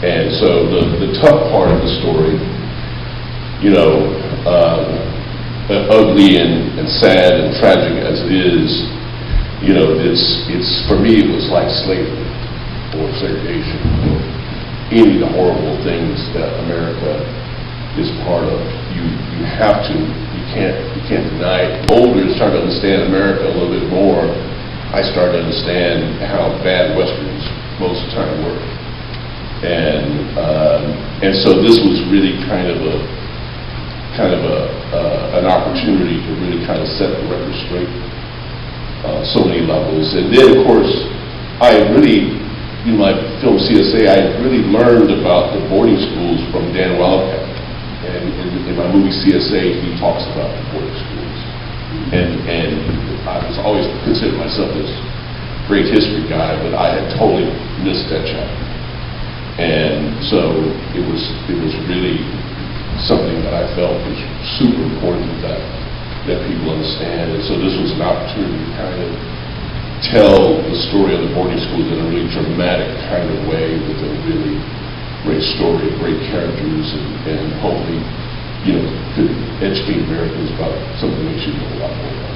And so the tough part of the story, you know, ugly and sad and tragic as it is, you know, it's for me it was like slavery or segregation or any of the horrible things that America is part of. You have to, you can't deny it. Older, started to understand America a little bit more. I started to understand how bad Westerns most of the time were, and so this was really kind of an opportunity to really kind of set the record straight, so many levels. And then, of course, I really, in my film CSA, I really learned about the boarding schools from Dan Wildcat. And in my movie CSA, he talks about the boarding schools. And I was always considered myself this great history guy, but I had totally missed that chapter. And so it was really something that I felt was super important that people understand. And so this was an opportunity to kind of tell the story of the boarding schools in a really dramatic kind of way with a really great story, great characters, and hopefully, you know, could educate Americans about something they should know a lot more about.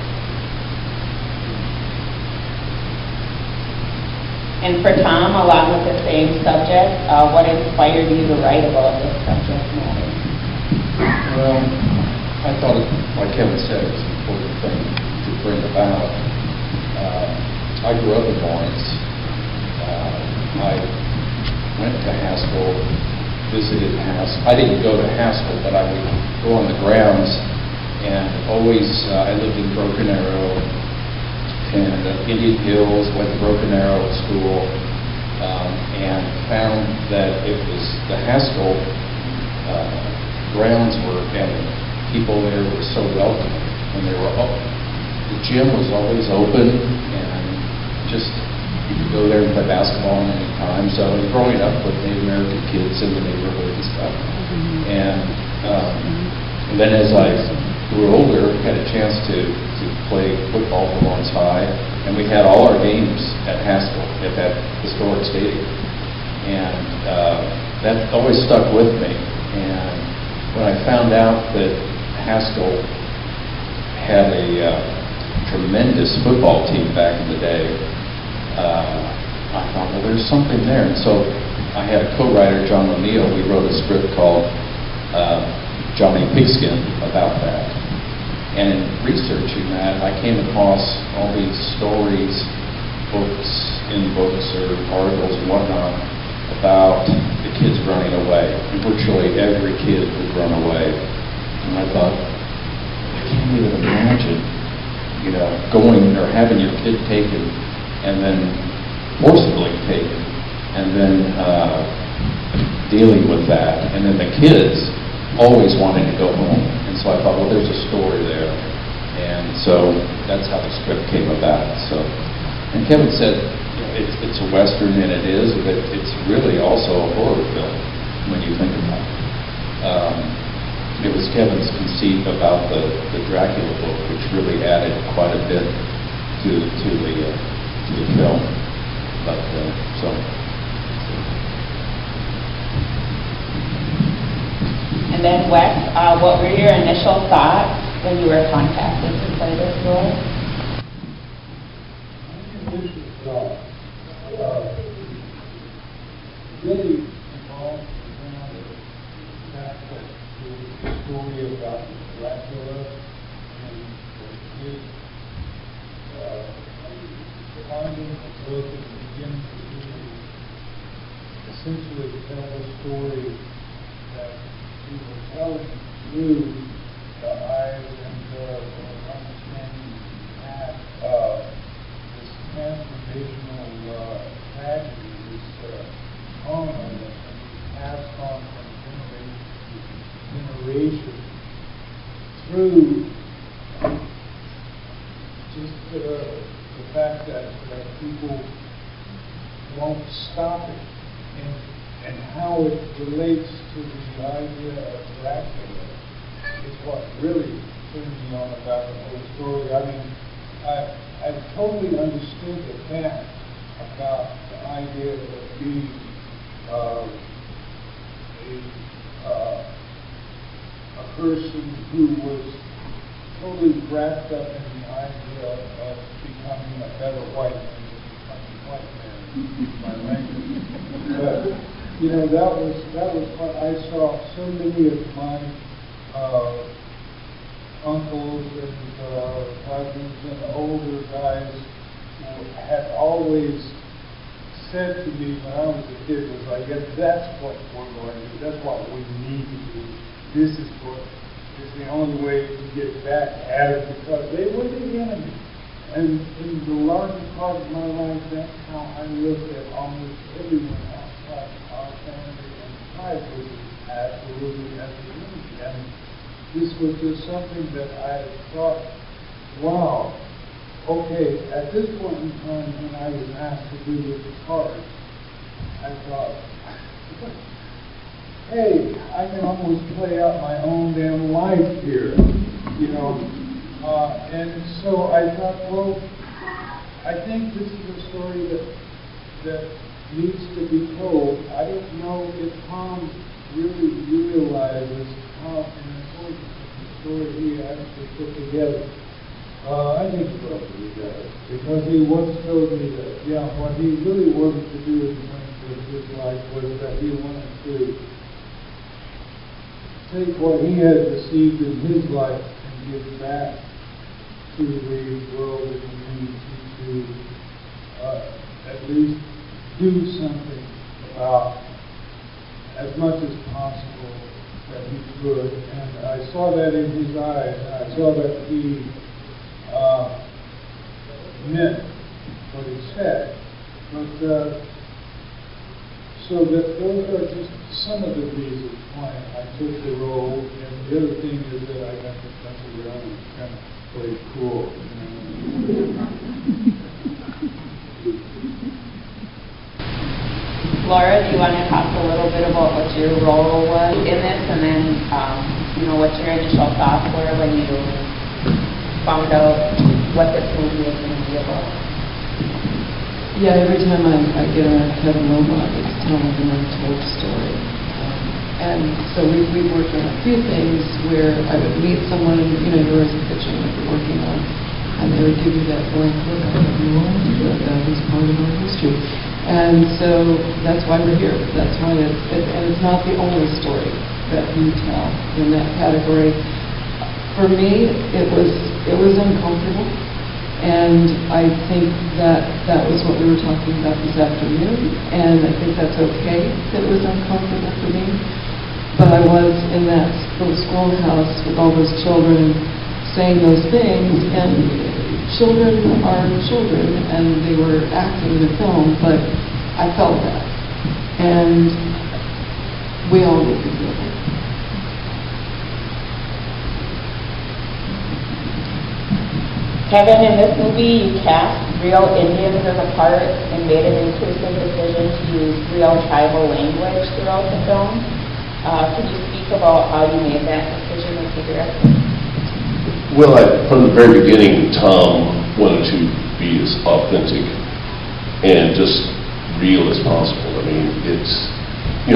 And for Tom, along with the same subject, what inspired you to write about this subject matter? Well, I thought, like Kevin said, it was an important thing to bring about. I grew up in Lawrence. I went to Haskell, visited Haskell. I didn't go to Haskell, but I would go on the grounds, and always, I lived in Broken Arrow and Indian Hills, went to Broken Arrow School, and found that it was the Haskell grounds were, and people there were so welcoming, and they were the gym was always open, and just you could go there and play basketball any time. So growing up with Native American kids in the neighborhood and stuff, and then as I grew older, had a chance to play football for Lawrence High, and we had all our games at Haskell at that historic stadium, and that always stuck with me. And when I found out that Haskell had a tremendous football team back in the day, I thought, well, there's something there. And so I had a co-writer, John O'Neill. We wrote a script called Johnny Pigskin about that. And in researching that, I came across all these stories, books or articles and whatnot about the kids running away. And virtually every kid would run away. And I thought, I can't even imagine, you know, going or having your kid taken and then forcibly taken, and then dealing with that, and then the kids always wanting to go home. And so I thought, well, there's a story there, and so that's how the script came about. So, and Kevin said, you know, it's a Western, and it is, but it's really also a horror film when you think about it. It was Kevin's conceit about the Dracula book, which really added quite a bit to the film. But so. And then Wes, what were your initial thoughts when you were contacted to play this role? My initial thought really involved around the fact that there was a story about Dracula and the kid finding a book and beginning to essentially tell a story that he was telling through the eyes and the understanding he had this transformational tragedy, this trauma that can be passed on from generation to generation through just the fact that people won't stop it, and how it relates to the idea of Dracula is what really turned me on about the whole story. I mean, I totally understood the fact about the idea of being a person who was totally wrapped up in the idea of becoming a better white man than becoming white man. My language. But, you know, that was what I saw. So many of my uncles and cousins and older guys had always said to me when I was a kid, was like, "Yeah, that's what we're going to do. That's what we need to do. This is what is the only way to get back at it," because they were the enemy. And in the larger part of my life, that's how I looked at almost everyone outside our family and tribe was absolutely as a unity. And this was just something that I thought, wow, okay, at this point in time when I was asked to do this part, I thought, hey, I can almost play out my own damn life here, you know. And so I thought, well, I think this is a story that needs to be told. I don't know if Tom really realizes how important the story he actually put together. I think he probably does, because he once told me that, yeah, what he really wanted to do with his life was that he wanted to take what he had received in his life and give back to the world and community to at least do something about as much as possible that he could. And I saw that in his eyes. I saw that he meant what he said. But so that those are just some of the reasons why I took the role. And the other thing is that I got to mess around and kind of play cool. Laura, do you want to talk a little bit about what your role was in this, and then, what your initial thoughts were when you found out what this movie was going to be about? Yeah, every time I get around Kevin Willmott, it's telling an untold story. And so we've worked on a few things where I would meet someone, you're always pitching what you're working on, and they would give you that blank look. I have no idea that was part of our history. And so that's why we're here. That's why and it's not the only story that you tell in that category. For me, it was uncomfortable. And I think that was what we were talking about this afternoon, and I think that's okay that it was uncomfortable for me. But I was in that little schoolhouse with all those children saying those things, and children are children, and they were acting the film, but I felt that. And we all need to feel that. Kevin, in this movie, you cast real Indians as a part and made an inclusive decision to use real tribal language throughout the film. Could you speak about how you made that decision as the director? Well, from the very beginning, Tom wanted to be as authentic and just real as possible. I mean,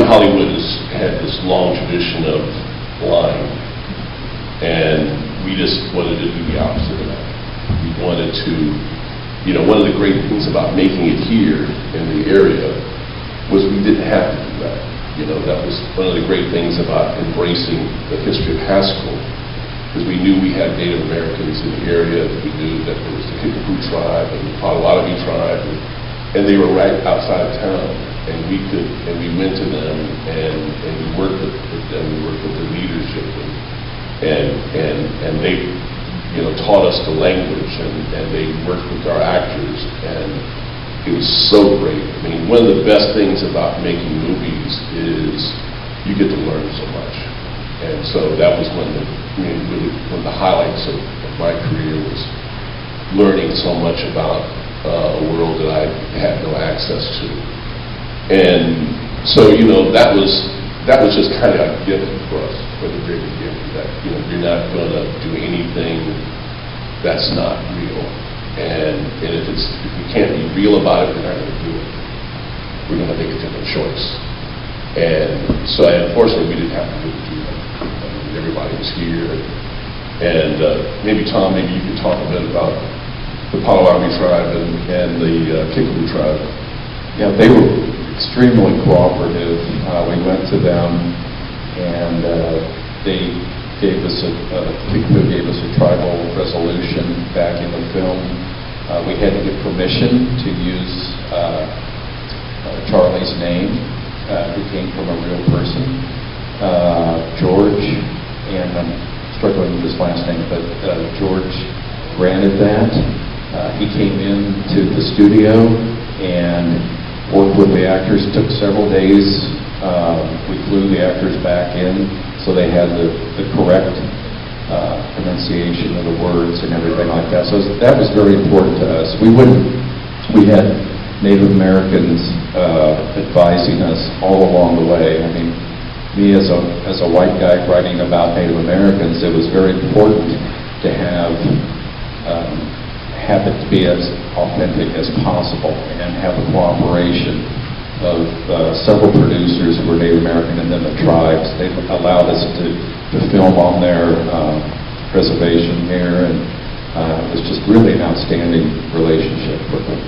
Hollywood has had this long tradition of lying, and we just wanted to do the opposite of that. We wanted to, one of the great things about making it here in the area was we didn't have to do that. That was one of the great things about embracing the history of Haskell, because we knew we had Native Americans in the area. We knew that there was the Kickapoo tribe and the Potawatomi tribe, and they were right outside of town. And we went to them and we worked with them. We worked with their leadership, and they taught us the language, and they worked with our actors, and it was so great. I mean, one of the best things about making movies is you get to learn so much. And so that was one of the highlights of my career, was learning so much about a world that I had no access to. And so, that was just kind of a given for us for the very beginning, that, you're not going to do anything that's not real. And if you can't be real about it, you're not going to do it. We're going to make a different choice. And so unfortunately, we didn't have to do that. I mean, everybody was here. And maybe, Tom, maybe you could talk a bit about the Potawatomi tribe and the Kickapoo tribe. Yeah, they were extremely cooperative. We went to them, and they gave us Kickapoo gave us a tribal resolution back in the film. We had to get permission to use Charlie's name, who came from a real person, George, and I'm struggling with his last name, but George granted that. He came into the studio and worked with the actors. Took several days. We flew the actors back in, so they had the correct pronunciation of the words and everything like that. So that was very important to us. We had Native Americans advising us all along the way. I mean, me as a white guy writing about Native Americans, it was very important to have it to be as authentic as possible and have the cooperation of several producers who were Native American, and then the tribes. They allowed us to film on their reservation here, and it was just really an outstanding relationship with them.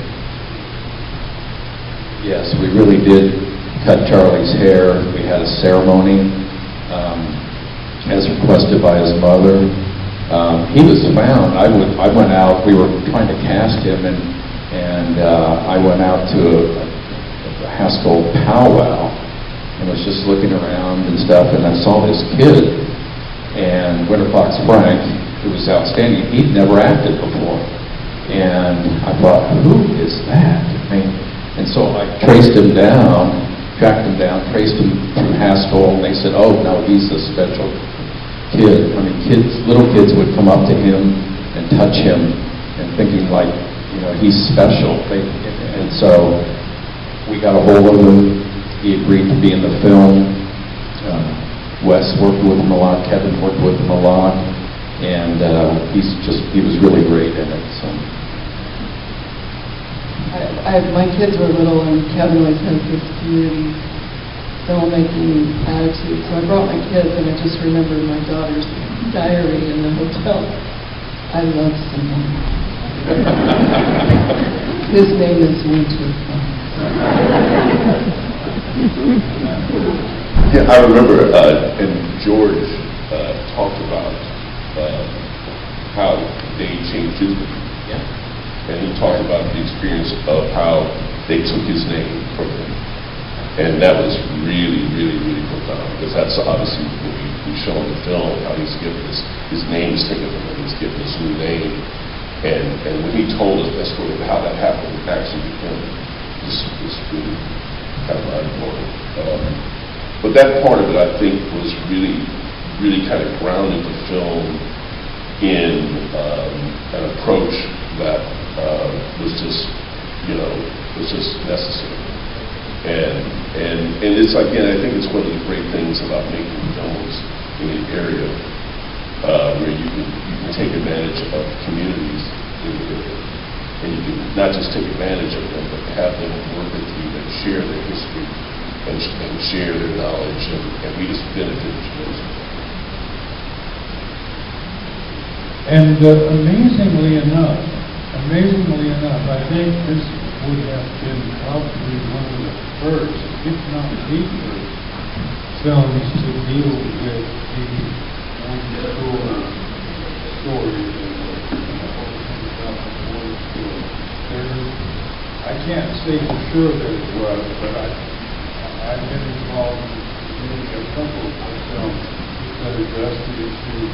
Yes, we really did cut Charlie's hair. We had a ceremony as requested by his mother. He was found. I went out. We were trying to cast him, and I went out to a Haskell powwow and was just looking around and stuff, and I saw this kid, and Winter Fox Frank, who was outstanding. He'd never acted before, and I thought, who is that? I mean, and so I tracked him down, traced him through Haskell, and they said, oh, no, he's a special kid. I mean, little kids would come up to him and touch him and thinking like, you know, he's special. And so we got a hold of him. He agreed to be in the film. Wes worked with him a lot. Kevin worked with him a lot. And he was really great in it. So. My kids were little, and Kevin always has this community filmmaking attitude. So I brought my kids, and I just remembered my daughter's diary in the hotel. I love someone. His name is Winter. Yeah, I remember, and George talked about how they changed his name. Yeah. And he talked about the experience of how they took his name from him. And that was really, really, really profound, because that's obviously what we show in the film, how he's given his name is taken from him, he's given this new name. And when he told us that story of how that happened actually with him, this was really kind of mind-blowing. But that part of it, I think, was really, really kind of grounded the film in an approach that was just necessary. And it's, again, I think it's one of the great things about making films in an area where you can take advantage of communities in the area. And you can not just take advantage of them, but have them work with you and share their history and share their knowledge, and we just benefit tremendously. And amazingly enough, I think this would have been probably one of the first, if not the first, films to deal with the one-story story. I can't say for sure that it was, but I've been involved in maybe a couple of films that addressed the issue,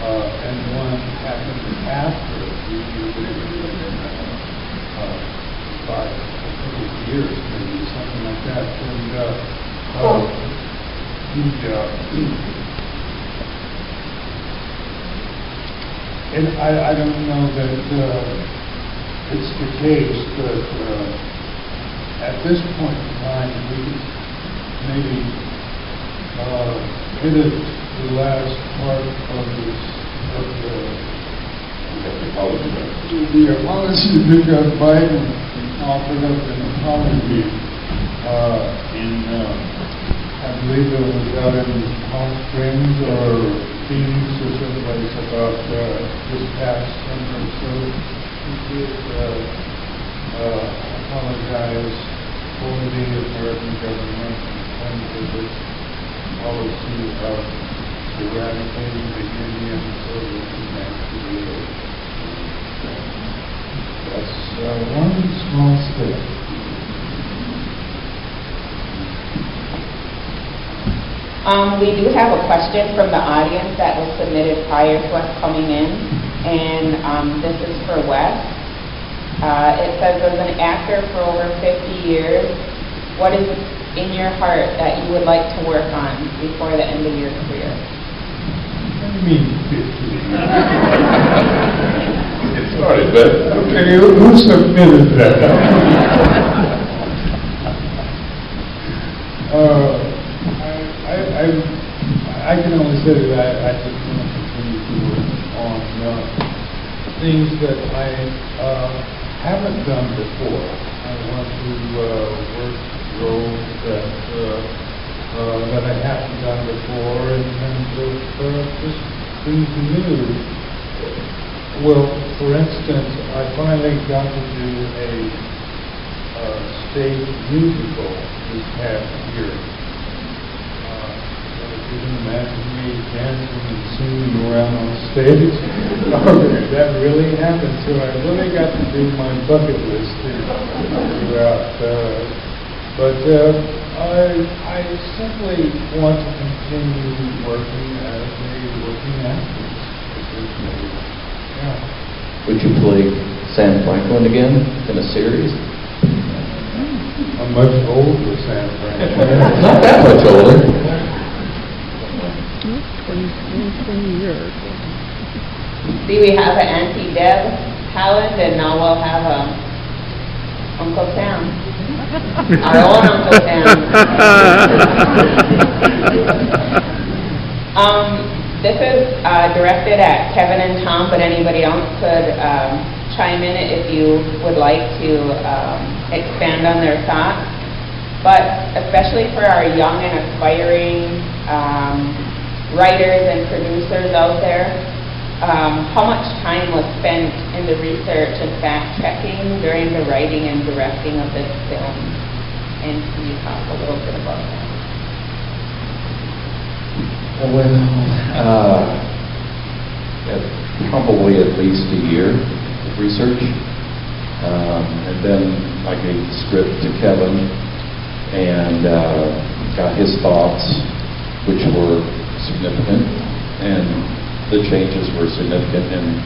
and one happened after by a couple of years, maybe something like that. And I don't know that it's the case, but at this point in time, we maybe hit the last part of the apology because Biden offered up an apology believe it was out in Palm Springs or Phoenix or someplace about this past summer. So he did apologize for the American government and for the policy of eradicating the Indians so that we can create. That's one small step. We do have a question from the audience that was submitted prior to us coming in, and this is for Wes. It says, as an actor for over 50 years, what is in your heart that you would like to work on before the end of your career? What do you mean 50 years? Get started, man. Okay, who submitted that? I can only say that I just want to continue to work on things that I haven't done before. I want to work roles that I haven't done before in terms of just things new. Well, for instance, I finally got to do a stage musical this past year. You can imagine me dancing and singing around on stage. That really happened. So I really got to do my bucket list throughout. But I simply want to continue working as a working actor. Yeah. Would you play Sam Franklin again in a series? I'm much older, Sam Franklin. Not that much older. 20 years. See, we have an Auntie Deb Howland, and now we'll have Uncle Sam. Our own Uncle Sam. This is directed at Kevin and Tom, but anybody else could chime in if you would like to expand on their thoughts. But especially for our young and aspiring writers and producers out there, how much time was spent in the research and fact-checking during the writing and directing of this film? And can you talk a little bit about that? Well, probably at least a year of research. And then I gave the script to Kevin and got his thoughts, which were significant, and the changes were significant and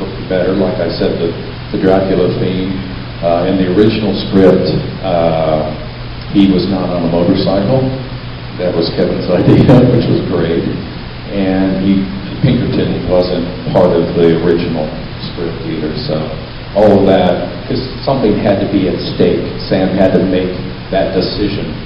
looked better. Like I said, the Dracula theme in the original script, he was not on a motorcycle. That was Kevin's idea, which was great. And Pinkerton wasn't part of the original script either. So all of that, because something had to be at stake. Sam had to make that decision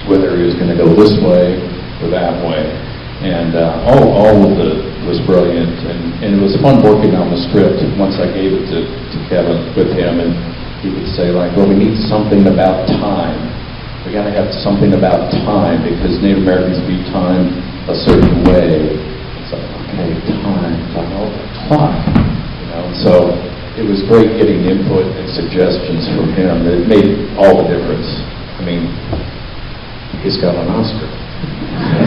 whether he was going to go this way or that way. And all of it was brilliant, and it was fun working on the script. Once I gave it to Kevin with him, and he would say, like, well, we need something about time. We got to have something about time because Native Americans view time a certain way. It's like, okay, time, clock, you know. So it was great getting input and suggestions from him. It made all the difference. I mean, he's got an Oscar.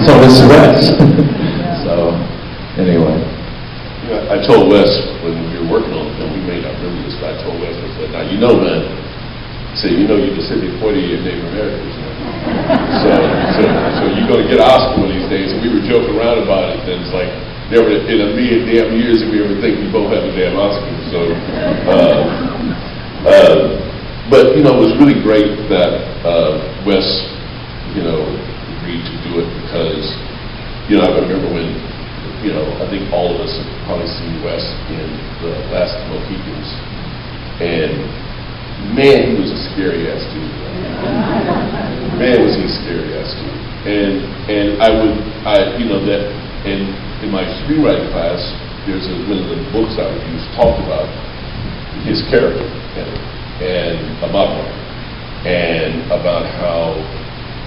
So it's Wes. So, anyway. Yeah, I told Wes when we were working on the film, we made our movie list. I told Wes, I said, now you know, man, you know you're Pacific 40 and Native Americans. So you're going to get an Oscar one of these days. And we were joking around about it. And it's like, never in a million damn years did we ever think we both have a damn Oscar. So, but, you know, it was really great that Wes, you know, agreed to do it because, you know, I remember when, you know, I think all of us have probably seen Wes in The Last of the Mohicans, and man, he was a scary ass dude. Man, was he a scary ass dude. And you know, that in my screenwriting class, there's one of the books I would use talked about his character in it, and about him, and about how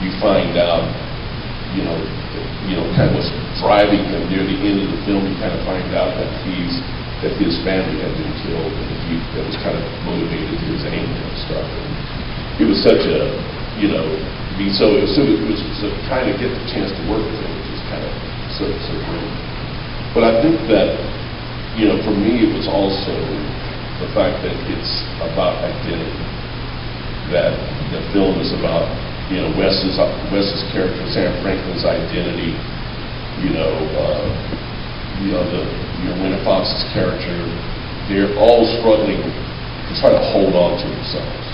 you find out kind of what's driving him. Near the end of the film, you kind of find out that his family had been killed, and that was kind of motivated his anger and stuff. And it was such a, so it was to kind of get the chance to work with him, which is kind of so great. But I think that, for me, it was also the fact that it's about identity. That the film is about, Wes's character, Sam Franklin's identity. Winnie Fox's character. They're all struggling to try to hold on to themselves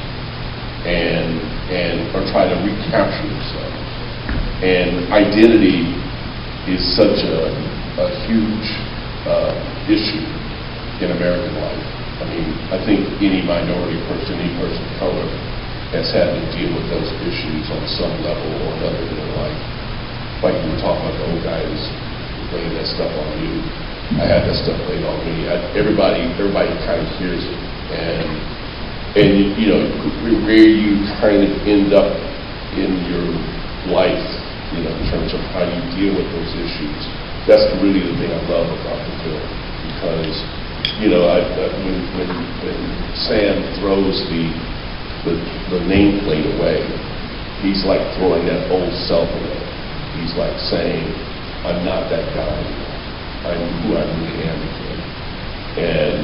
or try to recapture themselves. And identity is such a huge issue in American life. I mean, I think any minority person, any person of color has had to deal with those issues on some level or another in their life. Like you were talking about the old guys laying that stuff on you. I had that stuff laid on me. Everybody kind of hears it, and where you kind of end up in your life, in terms of how you deal with those issues. That's really the thing I love about the film, because when Sam throws the nameplate away, he's like throwing that old self away. He's like saying, I'm not that guy anymore. I'm who I really am again. And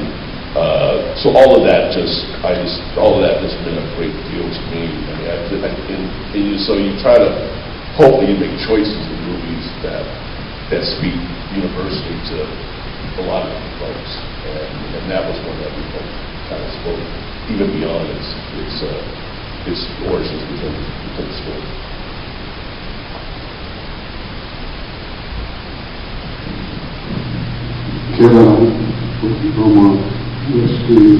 so all of that just been a great deal to me. I mean, so you try to, hopefully you make choices in movies that speak universally to a lot of folks. And that was one that we both kind of spoke, even beyond its origins within the story. Kevin Willmott, Wes Studi,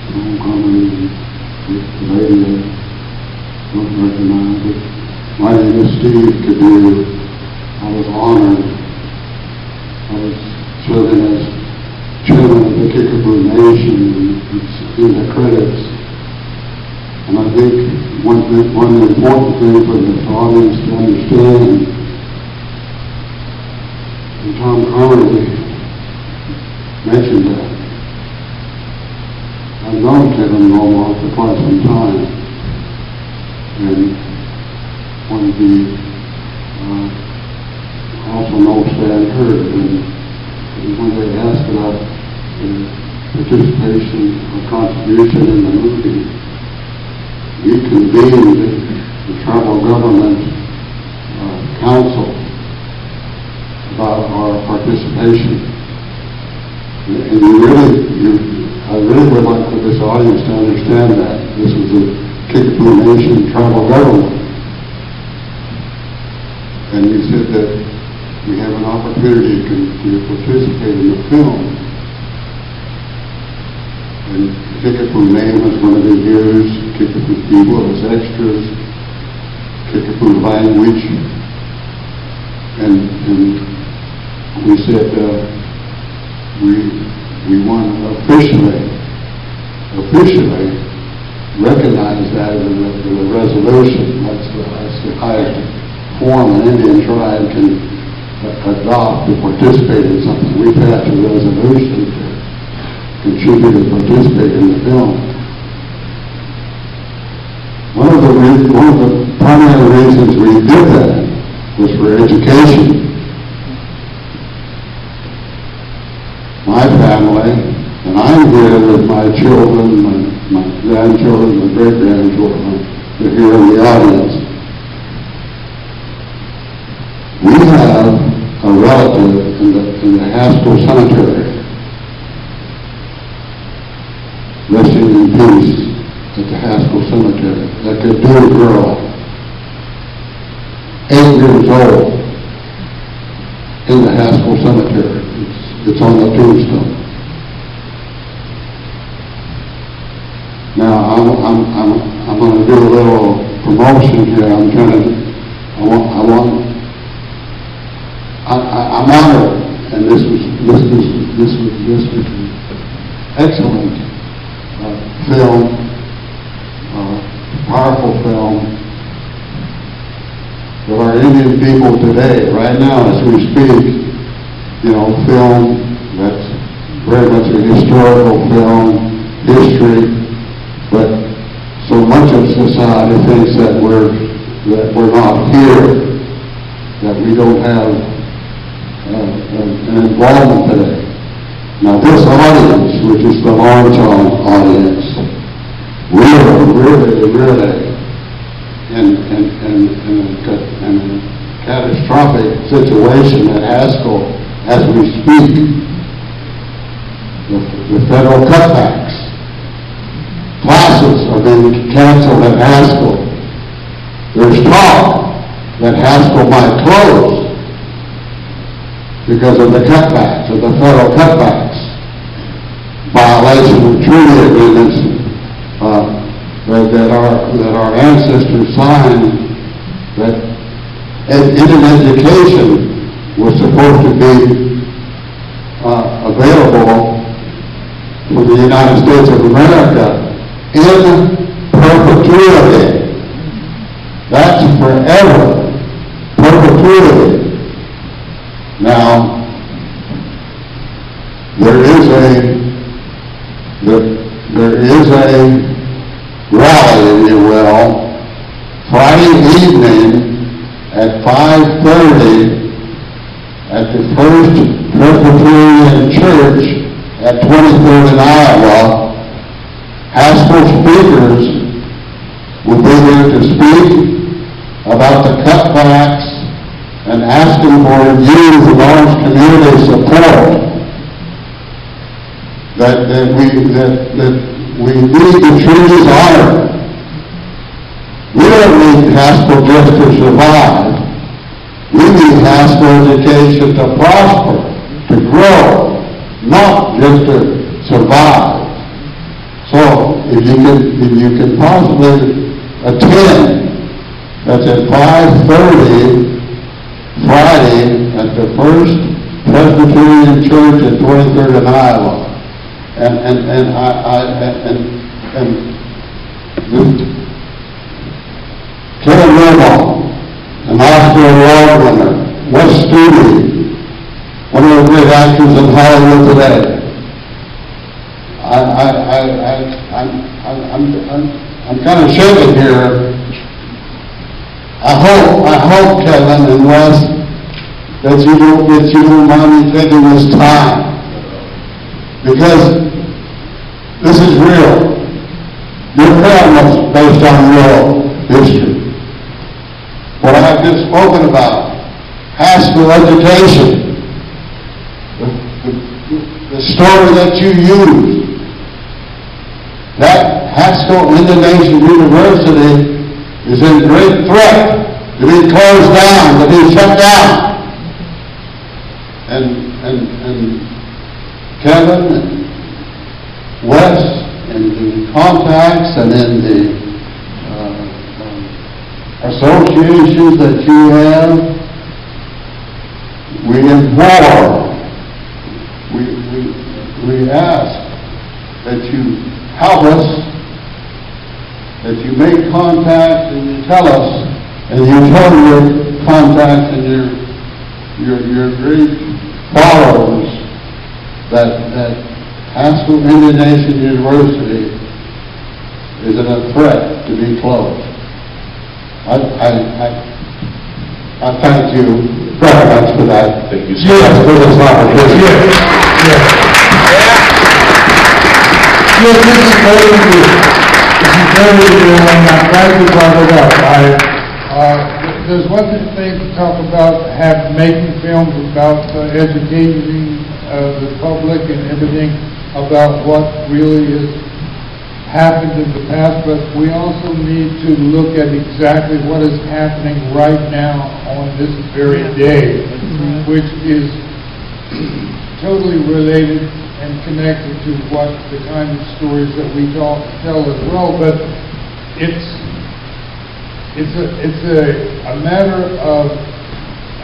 Tom Carmody, the lady I don't recognize, but my name is Steve Cadue. I was honored. I was serving as chairman of the Kickapoo Nation. It's in the credits. And I think one important thing for the audience to understand, and Tom Carmody mentioned that. I've known Kevin Willmott for quite some time, and one of the also know Stan Hurd, and when they asked about the participation or contribution in the movie, we convened the tribal government council about our participation. And I really would like for this audience to understand that this was the Kickapoo Nation tribal government. And you said that we have an opportunity to participate in the film. And the Kickapoo name is going to be used, Kickapoo people as extras, Kickapoo language. And we said, we want to officially recognize that in the resolution. That's the highest form an Indian tribe can adopt to participate in something. We passed a resolution to contribute and participate in the film. One of the primary reasons we did that was for education. My family, and I'm here with my children, my grandchildren, my great-grandchildren, they're here in the audience. We have a relative in the Haskell Cemetery, resting in peace at the Haskell Cemetery, that Cadue girl, 8 years old, in the Haskell Cemetery. It's on the tombstone. Now I'm going to do a little promotion here. I'm honored, and this was excellent film, powerful film. There are Indian people today, right now as we speak, film that's very much a historical film, history, but so much of society thinks that we're not here, that we don't have an involvement today. Now this audience, which is the large audience, really in a catastrophic situation at Haskell as we speak. The federal cutbacks. Classes are being canceled at Haskell. There's talk that Haskell might close because of the cutbacks, of the federal cutbacks. Violation of treaty agreements that our ancestors signed, that Indian education was supposed to be available for the United States of America in perpetuity. That's forever. Perpetuity. Now, there is a rally, if you will, Friday evening at 5:30 at the First Presbyterian Church at 23rd in Iowa. Haskell speakers will be there to speak about the cutbacks and asking for you, the large community support that we need the treaties honored. We don't need Haskell just to survive. We need Haskell education to prosper, to grow, not just to survive. So if you can possibly attend, that's at 5:30 Friday at the First Presbyterian Church at 23rd in Iowa. Kevin Willmott, an Oscar Award winner, Wes Studi, one of the great actors in Hollywood today. I'm kind of shaking here. I hope, Kevin and Wes, that you don't mind me taking this time, because this is real. Your film was based on real history. What I've just spoken about, Haskell education, the story that you use, that Haskell Indian Nation University is in great threat to be closed down, to be shut down. And Kevin and Wes, in the contacts and in the associations that you have, we implore, we ask that you help us, that you make contact and you tell us, and you tell your contacts and your great followers that Haskell Indian Nation University is a threat to be closed. I thank you very much for that. Thank you so Yes, much. for this opportunity. Yes, this is very good. This is very good, and I'm glad you brought it up. There's one thing to talk about, making films about educating the public and everything about what really has happened in the past, but we also need to look at exactly what is happening right now on this very day, which is totally related and connected to what the kind of stories that we tell as well. But it's a matter of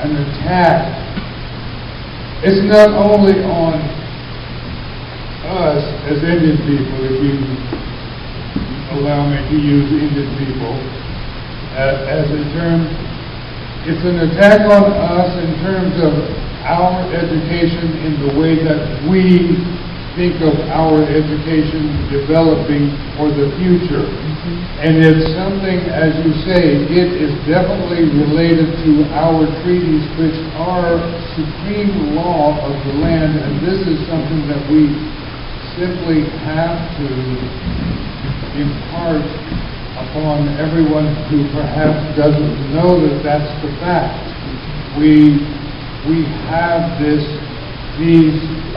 an attack. It's not only on us as Indian people, if you allow me to use Indian people as a term, it's an attack on us in terms of our education in the way that we think of our education developing for the future. And it's something, as you say, it is definitely related to our treaties, which are supreme law of the land, and this is something that we simply have to impart upon everyone who perhaps doesn't know that that's the fact. We have these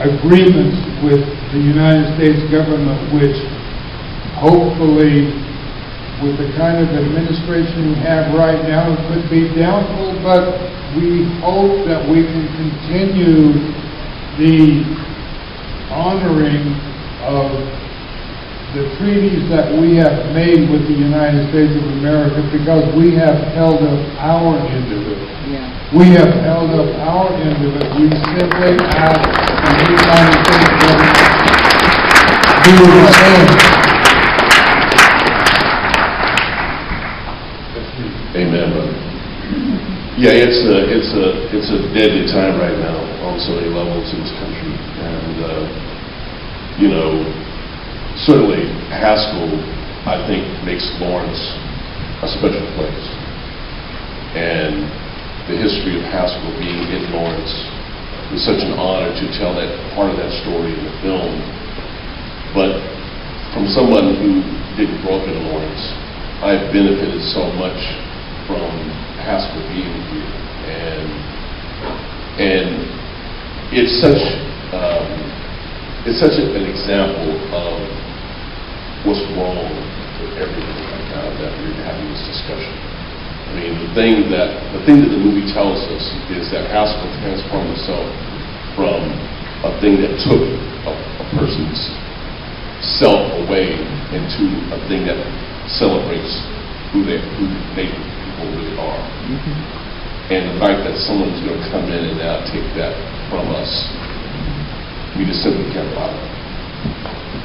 agreements with the United States government, which hopefully, with the kind of administration we have right now, it could be doubtful, but we hope that we can continue the honoring of the treaties that we have made with the United States of America, because we have held up our end of it. We have held up our end of it. We simply ask the United States government to do the same. Amen, brother. Yeah, it's a deadly time right now on so many levels in this country, and certainly Haskell, I think, makes Lawrence a special place, and the history of Haskell being in Lawrence is such an honor to tell that part of that story in the film. But from someone who didn't grow up in Lawrence, I've benefited so much from Haskell being here, and it's such an example of what's wrong with everything right now that we're having this discussion. I mean, the thing that the movie tells us is that Haskell transformed himself from a thing that took a person's self away into a thing that celebrates who Native people really are. And the fact that someone's going to come in and now take that from us, we just simply can't allow it.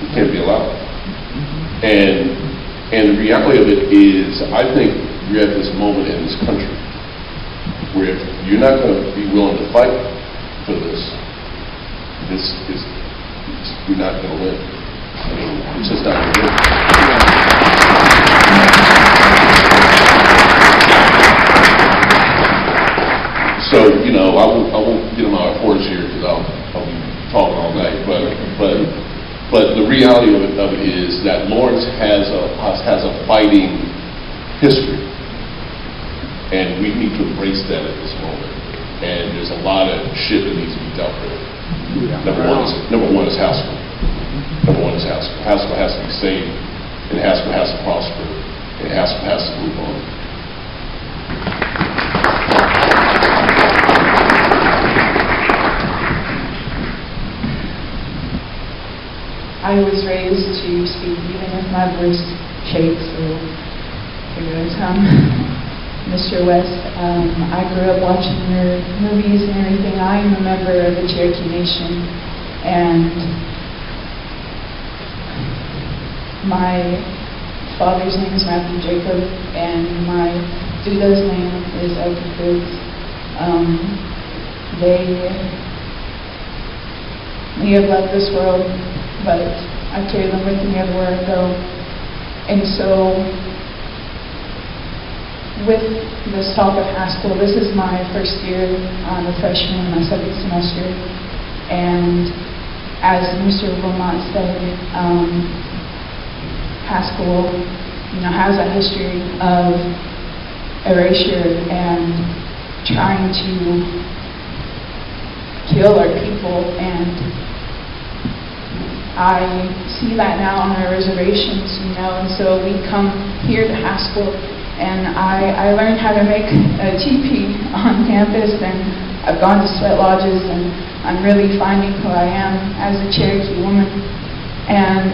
We can't be allowed. And the reality of it is, I think we're at this moment in this country where if you're not going to be willing to fight for this you're not going to win. I mean, it's just not going to win. So, I won't get on my horse here because I'll be talking all night, but the reality of it is that Lawrence has a fighting history, and we need to embrace that at this moment. And there's a lot of shit that needs to be dealt with. Number one is Haskell. Haskell has to be saved, and Haskell has to prosper, and Haskell has to move on. I was raised to speak even if my voice shakes, so here goes. Mr. West, I grew up watching your movies and everything. I am a member of the Cherokee Nation, and my father's name is Matthew Jacob, and my Duda's name is Elkie Foods. They have left this world, but I carry them with me everywhere I go. And so, with this talk of Haskell, this is my first year. I'm a freshman in my second semester. And as Mr. Willmott said, Haskell, has a history of erasure and trying to kill our people, and I see that now on our reservations, and so we come here to Haskell, and I learned how to make a teepee on campus, and I've gone to sweat lodges, and I'm really finding who I am as a Cherokee woman, and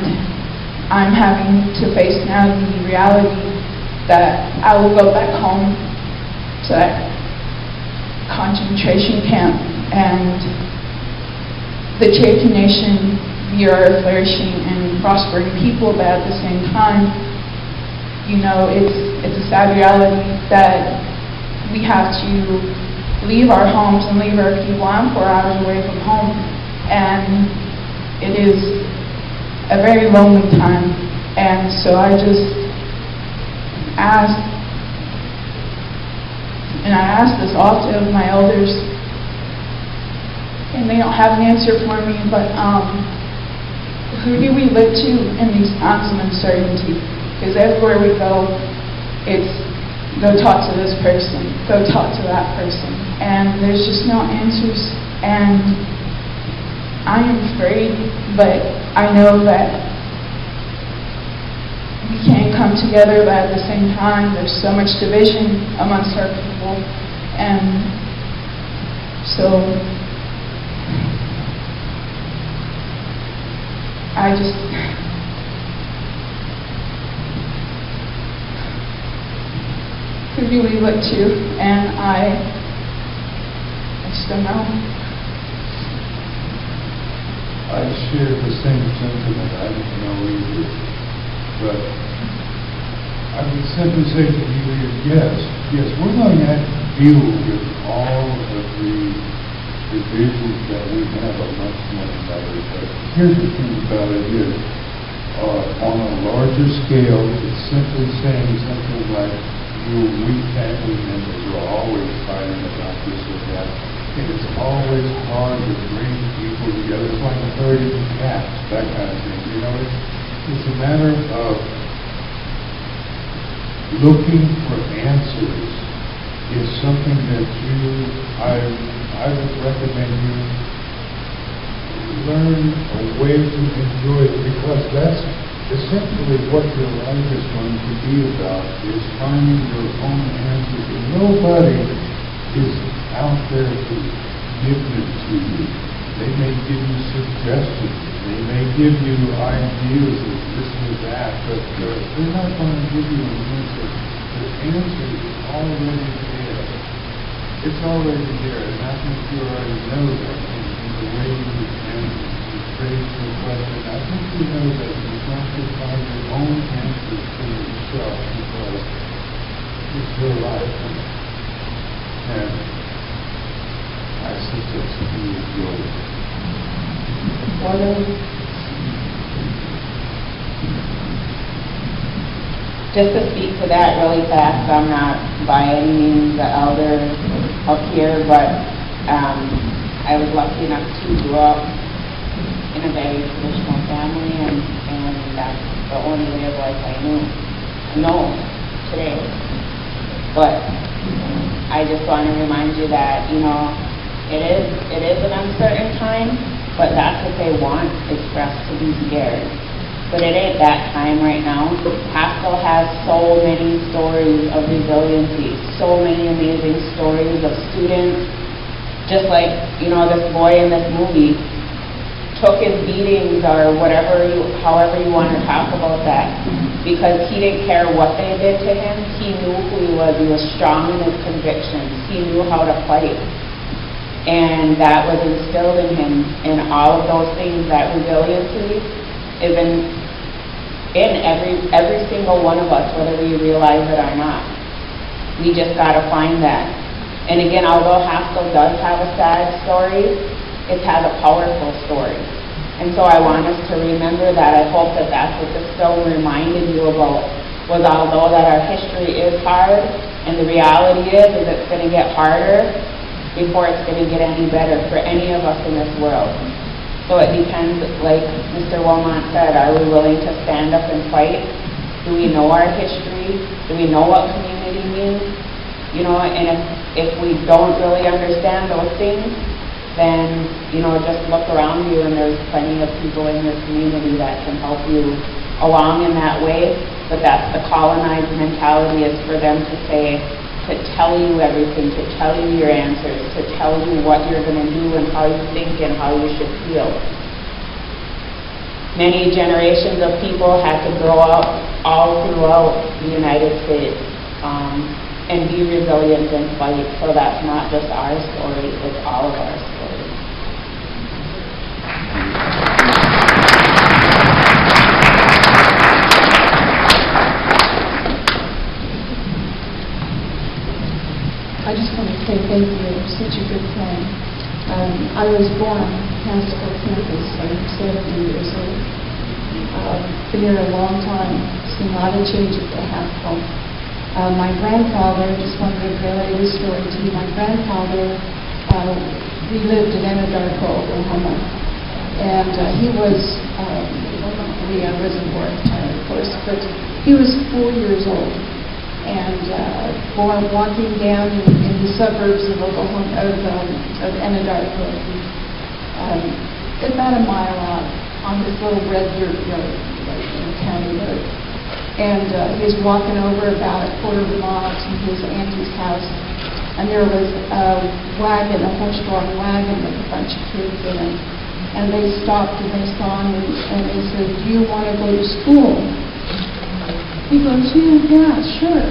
I'm having to face now the reality that I will go back home to that concentration camp, and the Cherokee Nation, we are a flourishing and prospering people, but at the same time, it's a sad reality that we have to leave our homes and leave our people. I'm 4 hours away from home, and it is a very lonely time. And so I just asked, and I asked this often of my elders, and they don't have an answer for me, but who do we look to in these times of uncertainty? Because everywhere we go, it's go talk to this person, go talk to that person, and there's just no answers. And I am afraid, but I know that we can't come together, but at the same time, there's so much division amongst our people. And so I just, who do we look to? And I just don't know. I share the same sentiment. I don't know either. But I would simply say to you, yes, we're going to have to deal with all of the divisions that we have amongst one another. But here's the thing about it is, on a larger scale, it's simply saying something like, we family members are always fighting about this or that. And it's always hard to bring people together. It's like herding cats, that kind of thing. You know, it's a matter of looking for answers. Is something that I would recommend you learn a way to enjoy it, because that's essentially what your life is going to be about, is finding your own answers. And nobody is out there to give them to you. They may give you suggestions. They may give you ideas of this or that, but they're not going to give you an answer. The answer is already there. It's already there, and I think you already know that in the way you phrase your question. I think you know that you're going to find your own answers for yourself, because it's your life. And I suggest you enjoy it. Just to speak to that really fast, I'm not by any means the elder up here, but I was lucky enough to grow up in a very traditional family, and that's the only way of life I know today. But I just want to remind you that, it is an uncertain time, but that's what they want, is for us to be scared. But it ain't that time right now. Haskell has so many stories of resiliency, so many amazing stories of students, just like, this boy in this movie took his beatings or however you want to talk about that, because he didn't care what they did to him. He knew who he was. He was strong in his convictions. He knew how to fight. And that was instilled in him. And all of those things, that resiliency, is in every single one of us, whether we realize it or not. We just got to find that. And again, although Haskell does have a sad story, it has a powerful story. And so I want us to remember that. I hope that that's what this film reminded you about, was although that our history is hard, and the reality is it's going to get harder before it's going to get any better for any of us in this world. So it depends, like Mr. Willmott said, are we willing to stand up and fight? Do we know our history? Do we know what community means? And if we don't really understand those things, then, just look around you, and there's plenty of people in your community that can help you along in that way. But that's the colonized mentality, is for them to tell you everything, to tell you your answers, to tell you what you're going to do and how you think and how you should feel. Many generations of people had to grow up all throughout the United States and be resilient and fight. So that's not just our story, it's all of our stories. I just want to say thank you. Such a good thing. I was born on Haskell campus. I'm 70 years old. Been here a long time. Seen a lot of changes at Haskell. My grandfather, just wanted to relay this story to you. My grandfather, we lived in Anadarko, Oklahoma, and he was, the reservoir, of course, but he was 4 years old, and born walking down in the suburbs of Oklahoma, of Anadarko, about a mile out on this little red dirt road, county road. And he was walking over about a quarter of a mile to his auntie's house, and there was a wagon, a horse-drawn wagon with a bunch of kids in it. And they stopped and they saw him and they said, "Do you want to go to school?" He goes, "Yeah, sure."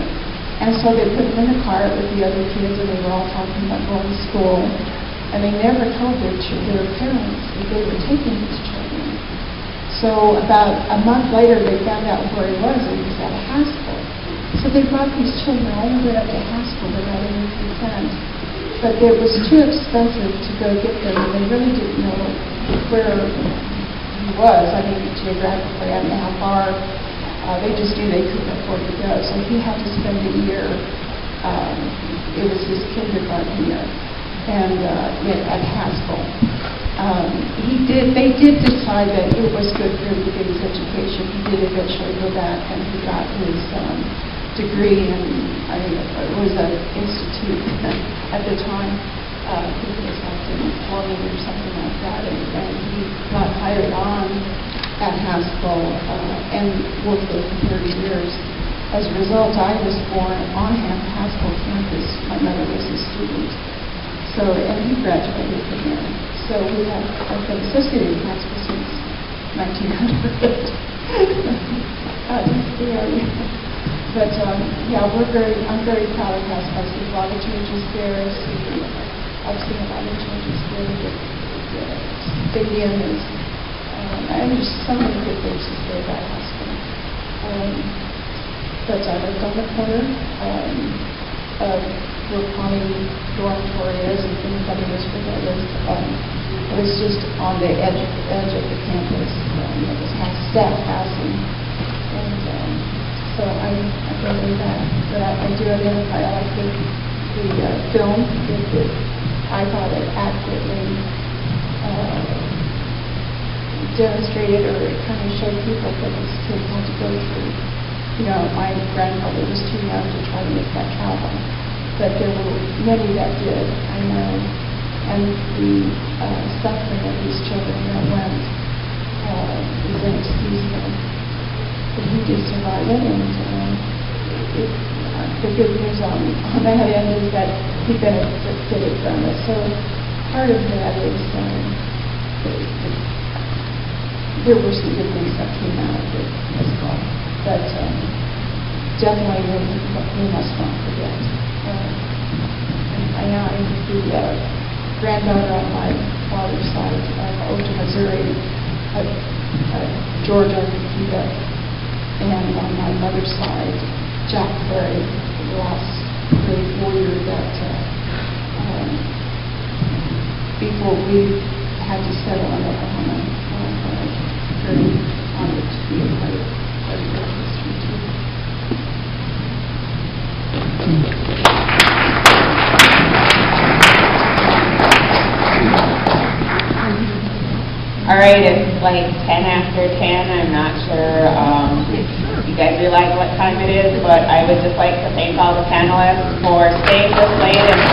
And so they put him in the car with the other kids, and they were all talking about going to school. And they never told their parents that they were taking these children. So about a month later, they found out where he was, and he was at Haskell. So they brought these children all the way up to Haskell without any consent. But it was too expensive to go get them, and they really didn't know where he was. I mean, geographically, I mean, how far. They just knew they couldn't afford to go. So he had to spend a year. It was his kindergarten year, and at Haskell. They did decide that it was good for him to get his education. He did eventually go back, and he got his degree in, I think it was an institute at the time. I think it was like in plumbing or something like that, and he got hired on at Haskell and worked there for 30 years. As a result, I was born on Haskell campus. My mother was a student. So, and he graduated from there. So I've been associated with Haskell since 1900. But yeah, I'm very proud of Haskell. I've seen a lot of changes there. I've seen a lot of changes there. The stadium is, and there's so many good things to say about Haskell. But I lived on the corner of where Connie dormitory is, and anybody knows where that is. It was just on the edge of the campus. It was staff housing, and so I believe that. But I do identify. I like the film. I thought it accurately demonstrated or kind of showed people that these kids had to go through. You know, my grandmother was too young to try to make that travel, but there were many that did, I know, and the suffering of these children that went is inexcusable. But he did survive it, and the good news on that end is that he benefited from it. So part of that is there were some good things that came out of it as well. But definitely we must not forget. I am the granddaughter on my father's side, Oakland, Missouri, Georgia, Quebec, and on my mother's side, Jack Ferry, the last 34 years that before we had to settle in Oklahoma. Very honored to be a part of that history too. All right, it's like 10 after 10. I'm not sure you guys realize what time it is, but I would just like to thank all the panelists for staying this late and